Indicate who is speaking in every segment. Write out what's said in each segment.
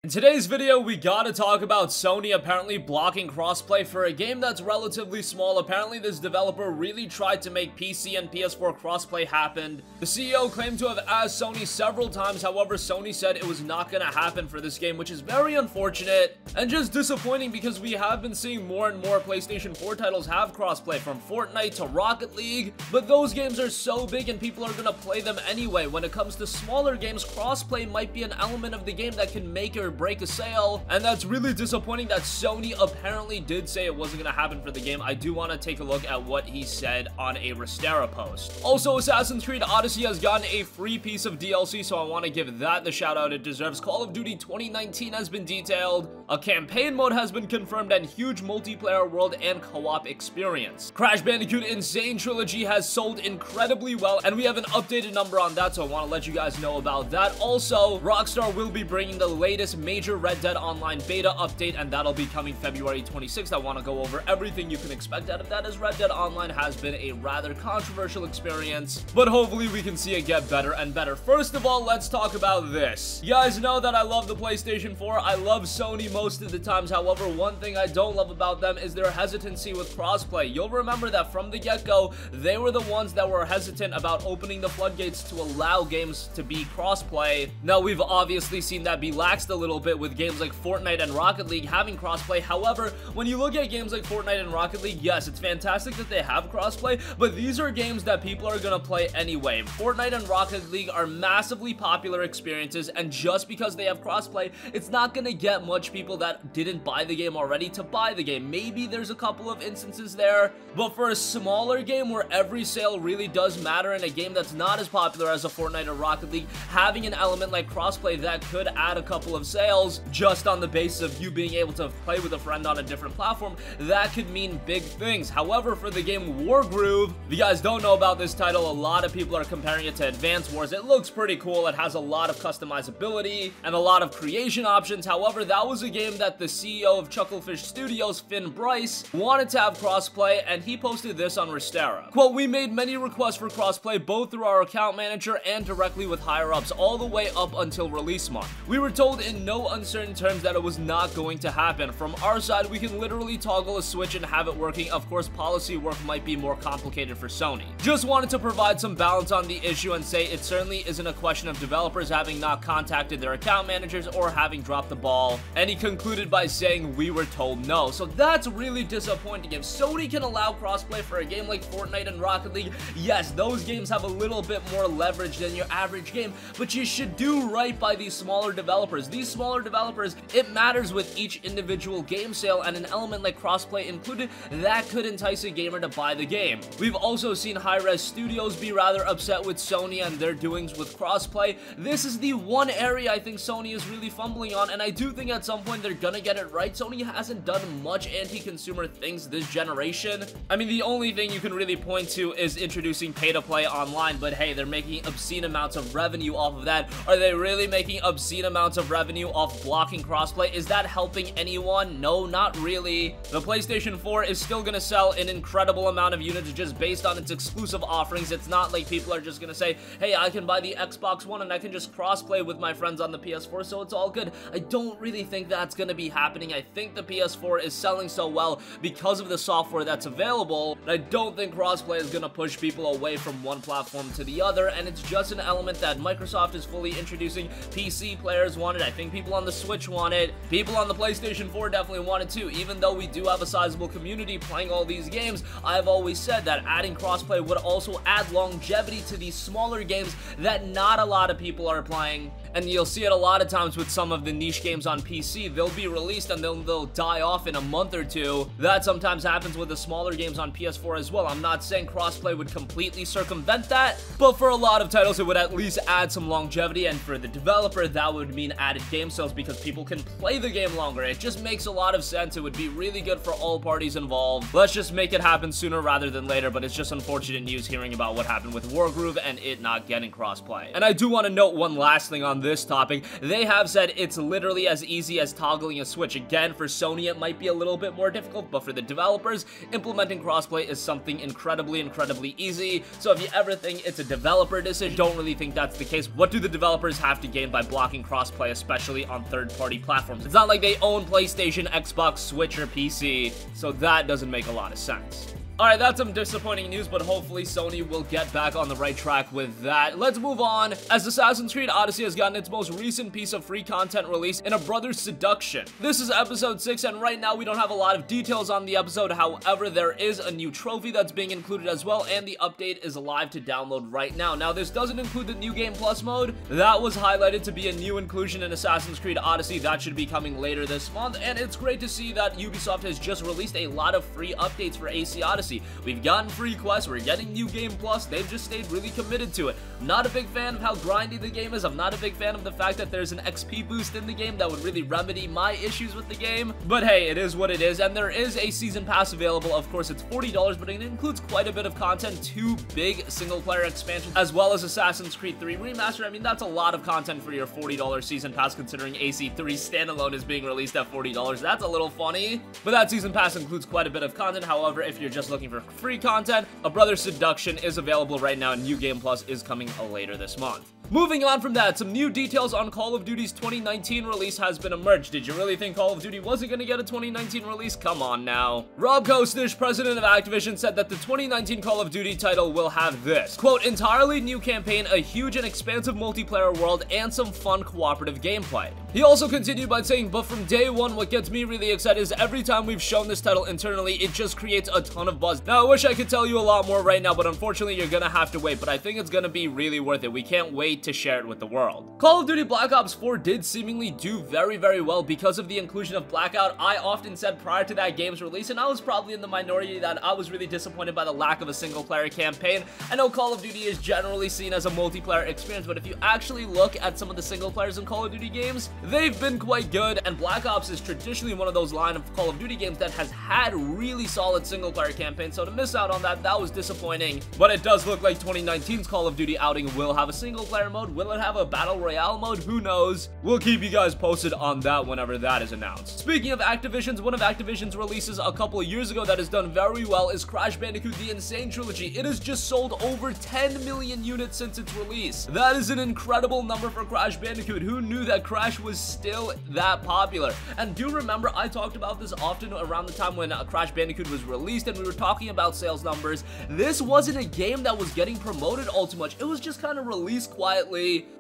Speaker 1: In today's video, we gotta talk about Sony apparently blocking crossplay for a game that's relatively small. Apparently, this developer really tried to make PC and PS4 crossplay happen. The CEO claimed to have asked Sony several times, however, Sony said it was not gonna happen for this game, which is very unfortunate and just disappointing because we have been seeing more and more PlayStation 4 titles have crossplay, from Fortnite to Rocket League, but those games are so big and people are gonna play them anyway. When it comes to smaller games, crossplay might be an element of the game that can make or break a sale, and that's really disappointing that Sony apparently did say it wasn't gonna happen for the game. I do want to take a look at what he said on a Restera post. Also, Assassin's Creed Odyssey has gotten a free piece of DLC, so I want to give that the shout out it deserves. Call of Duty 2019 has been detailed, a campaign mode has been confirmed, and huge multiplayer world and co-op experience. Crash Bandicoot Sane Trilogy has sold incredibly well, and we have an updated number on that, so I want to let you guys know about that. Also, Rockstar will be bringing the latest major Red Dead Online beta update, and that'll be coming February 26th. I want to go over everything you can expect out of that, as Red Dead Online has been a rather controversial experience, but hopefully we can see it get better and better. First of all, let's talk about this. You guys know that I love the PlayStation 4. I love Sony most of the times. However, one thing I don't love about them is their hesitancy with crossplay. You'll remember that from the get-go, they were the ones that were hesitant about opening the floodgates to allow games to be crossplay. Now, we've obviously seen that be laxed a little bit with games like Fortnite and Rocket League having crossplay. However, when you look at games like Fortnite and Rocket League, yes, it's fantastic that they have crossplay, but these are games that people are gonna play anyway. Fortnite and Rocket League are massively popular experiences, and just because they have crossplay, it's not gonna get much people that didn't buy the game already to buy the game. Maybe there's a couple of instances there, but for a smaller game where every sale really does matter in a game that's not as popular as a Fortnite or Rocket League, having an element like crossplay that could add a couple of sales just on the basis of you being able to play with a friend on a different platform, that could mean big things. However, for the game Wargroove, if you guys don't know about this title, a lot of people are comparing it to Advance Wars. It looks pretty cool. It has a lot of customizability and a lot of creation options. However, that was a game that the CEO of Chucklefish Studios, Finn Bryce, wanted to have crossplay, and he posted this on Restera. Quote, "We made many requests for crossplay both through our account manager and directly with higher-ups all the way up until release month. We were told in no uncertain terms that it was not going to happen. From our side, we can literally toggle a switch and have it working. Of course, policy work might be more complicated for Sony. Just wanted to provide some balance on the issue and say it certainly isn't a question of developers having not contacted their account managers or having dropped the ball." And he concluded by saying, "We were told no." So that's really disappointing. If Sony can allow crossplay for a game like Fortnite and Rocket League, yes, those games have a little bit more leverage than your average game, but you should do right by these smaller developers. These smaller developers, it matters with each individual game sale, and an element like crossplay included, that could entice a gamer to buy the game. We've also seen Hi-Res Studios be rather upset with Sony and their doings with crossplay. This is the one area I think Sony is really fumbling on, and I do think at some point they're gonna get it right. Sony hasn't done much anti-consumer things this generation. I mean, the only thing you can really point to is introducing pay-to-play online, but hey, they're making obscene amounts of revenue off of that. Are they really making obscene amounts of revenue off blocking crossplay? Is that helping anyone? No, not really. The PlayStation 4 is still gonna sell an incredible amount of units just based on its exclusive offerings. It's not like people are just gonna say, hey, I can buy the Xbox One and I can just crossplay with my friends on the PS4, so it's all good. I don't really think that's gonna be happening. I think the PS4 is selling so well because of the software that's available, and I don't think crossplay is gonna push people away from one platform to the other, and it's just an element that Microsoft is fully introducing. PC players want it. I think people on the Switch want it. People on the PlayStation 4 definitely want it too. Even though we do have a sizable community playing all these games, I've always said that adding crossplay would also add longevity to these smaller games that not a lot of people are playing. And you'll see it a lot of times with some of the niche games on PC. They'll be released and they'll die off in a month or two. That sometimes happens with the smaller games on PS4 as well. I'm not saying crossplay would completely circumvent that, but for a lot of titles it would at least add some longevity, and for the developer that would mean added game sales because people can play the game longer. It just makes a lot of sense. It would be really good for all parties involved. Let's just make it happen sooner rather than later, but it's just unfortunate news hearing about what happened with Wargroove and it not getting crossplay. And I do want to note one last thing on on this topic. They have said it's literally as easy as toggling a switch. Again, for Sony, it might be a little bit more difficult, but for the developers, implementing crossplay is something incredibly easy. So if you ever think it's a developer decision, don't really think that's the case. What do the developers have to gain by blocking crossplay, especially on third-party platforms? It's not like they own PlayStation, Xbox, Switch, or PC, so that doesn't make a lot of sense. Alright, that's some disappointing news, but hopefully Sony will get back on the right track with that. Let's move on, as Assassin's Creed Odyssey has gotten its most recent piece of free content released in A Brother's Seduction. This is episode 6, and right now we don't have a lot of details on the episode. However, there is a new trophy that's being included as well, and the update is live to download right now. Now, this doesn't include the New Game Plus mode. That was highlighted to be a new inclusion in Assassin's Creed Odyssey. That should be coming later this month, and it's great to see that Ubisoft has just released a lot of free updates for AC Odyssey. We've gotten free quests, we're getting New Game Plus, they've just stayed really committed to it. I'm not a big fan of how grindy the game is, I'm not a big fan of the fact that there's an XP boost in the game that would really remedy my issues with the game, but hey, it is what it is, and there is a season pass available. Of course, it's $40, but it includes quite a bit of content, 2 big single-player expansions, as well as Assassin's Creed 3 Remaster. I mean, that's a lot of content for your $40 season pass, considering AC3 standalone is being released at $40. That's a little funny, but that season pass includes quite a bit of content. However, if you're just looking for free content, A Brother's Seduction is available right now, and New Game Plus is coming later this month. Moving on from that, some new details on Call of Duty's 2019 release has been emerged. Did you really think Call of Duty wasn't going to get a 2019 release? Come on now. Rob Kostich, president of Activision, said that the 2019 Call of Duty title will have this, quote, entirely new campaign, a huge and expansive multiplayer world, and some fun cooperative gameplay. He also continued by saying, but from day one, what gets me really excited is every time we've shown this title internally, it just creates a ton of buzz. Now, I wish I could tell you a lot more right now, but unfortunately, you're gonna have to wait, but I think it's gonna be really worth it. We can't wait to share it with the world. Call of Duty Black Ops 4 did seemingly do very well because of the inclusion of Blackout. I often said prior to that game's release, and I was probably in the minority, that I was really disappointed by the lack of a single-player campaign. I know Call of Duty is generally seen as a multiplayer experience, but if you actually look at some of the single players in Call of Duty games, they've been quite good, and Black Ops is traditionally one of those line of Call of Duty games that has had really solid single-player campaigns, so to miss out on that, that was disappointing. But it does look like 2019's Call of Duty outing will have a single-player mode. Will it have a battle royale mode? Who knows? We'll keep you guys posted on that whenever that is announced. Speaking of Activision's, one of Activision's releases a couple of years ago that has done very well is Crash Bandicoot The Insane Trilogy. It has just sold over 10 million units since its release. That is an incredible number for Crash Bandicoot. Who knew that Crash was still that popular? And do remember, I talked about this often around the time when Crash Bandicoot was released, and we were talking about sales numbers. This wasn't a game that was getting promoted all too much. It was just kind of released quietly,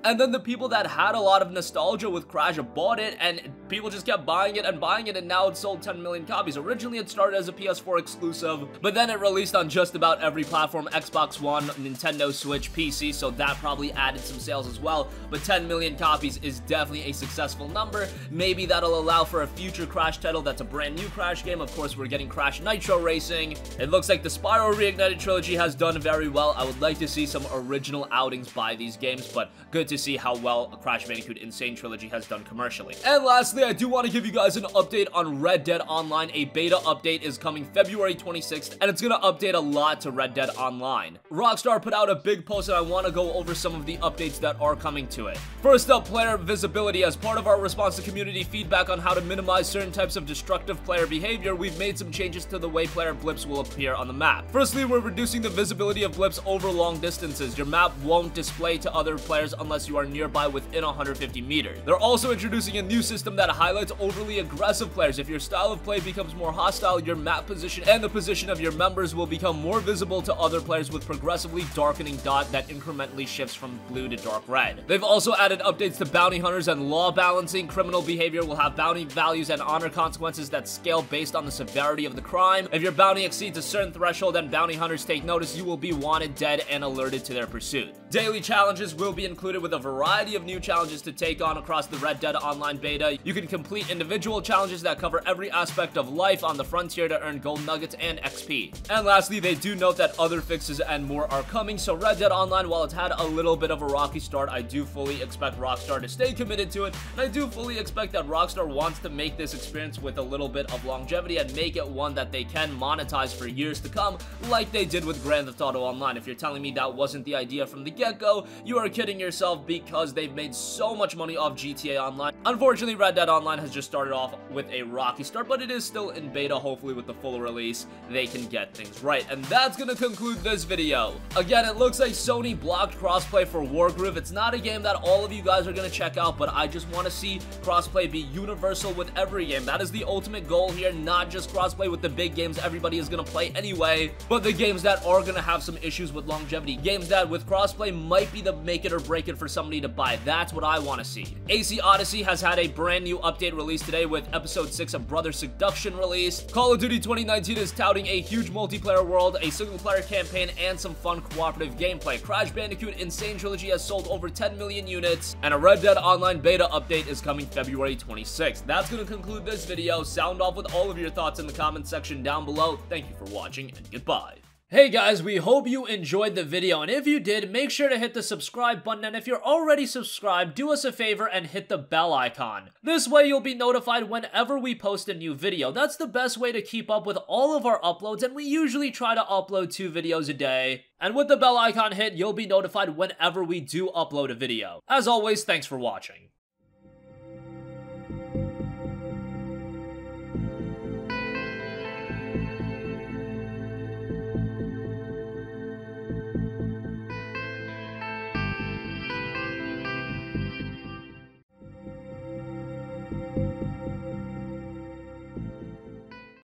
Speaker 1: and then the people that had a lot of nostalgia with Crash bought it, and people just kept buying it, and now it's sold 10 million copies. Originally, it started as a PS4 exclusive, but then it released on just about every platform, Xbox One, Nintendo Switch, PC, so that probably added some sales as well, but 10 million copies is definitely a successful number. Maybe that'll allow for a future Crash title that's a brand new Crash game. Of course, we're getting Crash Nitro Racing. It looks like the Spyro Reignited Trilogy has done very well. I would like to see some original outings by these games, but good to see how well Crash Bandicoot Insane Trilogy has done commercially. And lastly, I do want to give you guys an update on Red Dead Online. A beta update is coming February 26th, and it's going to update a lot to Red Dead Online. Rockstar put out a big post, and I want to go over some of the updates that are coming to it. First up, player visibility. As part of our response to community feedback on how to minimize certain types of destructive player behavior, we've made some changes to the way player blips will appear on the map. Firstly, we're reducing the visibility of blips over long distances. Your map won't display to other players unless you are nearby within 150 meters. They're also introducing a new system that highlights overly aggressive players. If your style of play becomes more hostile, your map position and the position of your members will become more visible to other players with progressively darkening dot that incrementally shifts from blue to dark red. They've also added updates to bounty hunters and law balancing. Criminal behavior will have bounty values and honor consequences that scale based on the severity of the crime. If your bounty exceeds a certain threshold and bounty hunters take notice, you will be wanted dead and alerted to their pursuit. Daily challenges will be included with a variety of new challenges to take on across the Red Dead Online beta. You can complete individual challenges that cover every aspect of life on the frontier to earn gold nuggets and XP. And lastly, they do note that other fixes and more are coming, so Red Dead Online, while it's had a little bit of a rocky start, I do fully expect Rockstar to stay committed to it, and I do fully expect that Rockstar wants to make this experience with a little bit of longevity and make it one that they can monetize for years to come, like they did with Grand Theft Auto Online. If you're telling me that wasn't the idea from the get-go, you are kidding yourself because they've made so much money off GTA Online. Unfortunately, Red Dead Online has just started off with a rocky start, but it is still in beta. Hopefully with the full release, they can get things right. And that's gonna conclude this video. Again, it looks like Sony blocked crossplay for Wargroove. It's not a game that all of you guys are gonna check out, but I just want to see crossplay be universal with every game. That is the ultimate goal here, not just crossplay with the big games everybody is gonna play anyway, but the games that are gonna have some issues with longevity. Games that with crossplay might be the make it or break it for somebody to buy. That's what I want to see. AC Odyssey has had a brand new update released today with episode 6 of Brother Seduction released. Call of Duty 2019 is touting a huge multiplayer world, a single player campaign, and some fun cooperative gameplay. Crash Bandicoot Insane Trilogy has sold over 10 million units, and a Red Dead Online beta update is coming February 26th. That's going to conclude this video. Sound off with all of your thoughts in the comment section down below. Thank you for watching, and goodbye. Hey guys, we hope you enjoyed the video, and if you did, make sure to hit the subscribe button, and if you're already subscribed, do us a favor and hit the bell icon. This way you'll be notified whenever we post a new video. That's the best way to keep up with all of our uploads, and we usually try to upload 2 videos a day. And with the bell icon hit, you'll be notified whenever we do upload a video. As always, thanks for watching.